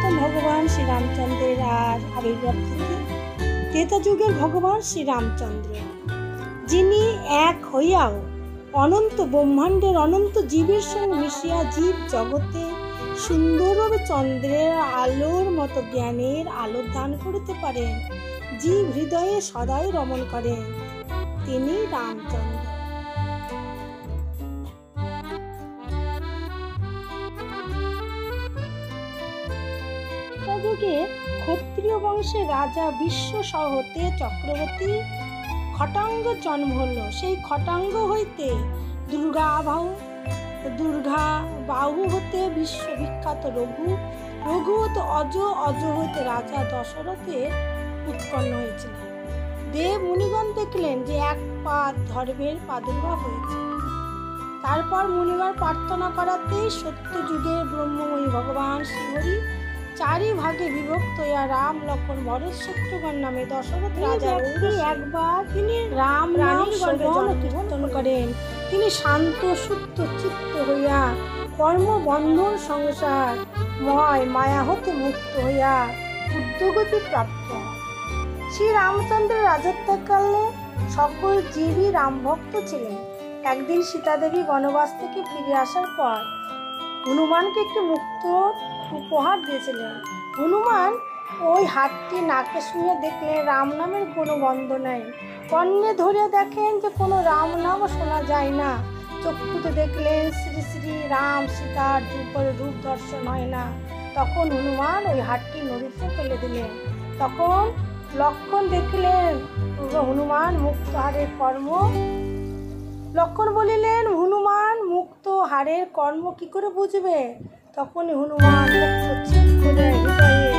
প্রথম ভগবান শ্রীরামচন্দ্রের আবির্ভাব থেকে ত্রেতা যুগের ভগবান শ্রীরামচন্দ্র, যিনি এক হইয়াও অনন্ত ব্রহ্মাণ্ডের অনন্ত জীবের সঙ্গে মিশিয়া জীব জগতে সুন্দরভাবে চন্দ্রের আলোর মতো জ্ঞানের আলো দান করিতে পারেন, জীব হৃদয়ে সদাই রমণ করেন, তিনি রামচন্দ্র। যুগে ক্ষত্রিয় বংশের রাজা বিশ্ব সহতে চক্রবর্তী খটাঙ্গ জন্ম হল। সেই খটাঙ্গ হইতে দুর্গা বাহু হতে বিশ্ববিখ্যাত রঘু, রঘু হতে অজ, অজ হইতে রাজা দশরথের উৎপন্ন হয়েছিল। দেব মুনিগণ দেখলেন যে এক পাদ ধর্মের প্রাদুর্ভাব হয়েছে। তারপর মুনিগণ প্রার্থনা করাতেই সত্য যুগের ব্রহ্মময়ী ভগবান শ্রীহরি চারি ভাগে বিভক্ত হইয়া রাম, লক্ষ্মণ, ভরত, শত্রুঘ্ন নামে দশরথ রাজা একবার তিনি রাম রানীর শ্রবণ কীর্তন করেন। তিনি শান্ত শুদ্ধ চিত্ত হইয়া কর্মবন্ধন সংসার ময় মায়া হতে মুক্ত হইয়া উদ্যোগতি প্রাপ্ত হন। শ্রী রামচন্দ্রের রাজত্বকালে সকল জীবই রামভক্ত ছিলেন। একদিন সীতা দেবী বনবাস থেকে ফিরে আসার পর হনুমানকে একটি মুক্ত উপহার দিয়েছিলেন। হনুমান ওই হাতটি নাকে শুনে দেখলেন রাম নামের কোনো গন্ধ নাই। কর্ণে ধরে দেখেন যে কোনো রাম নামও শোনা যায় না। চক্ষুতে দেখলেন শ্রী শ্রী রাম সীতার রূপ দর্শন হয় না। তখন হনুমান ওই হাতটি নদীতে ফেলে দিলেন। তখন লক্ষ্মণ দেখলেন হনুমান মুক্ত হারের কর্ম। লক্ষ্মণ বলিলেন, হনুমান মুক্ত হারের কর্ম কি করে বুঝবে? তখন হনুমান হৃদয়ে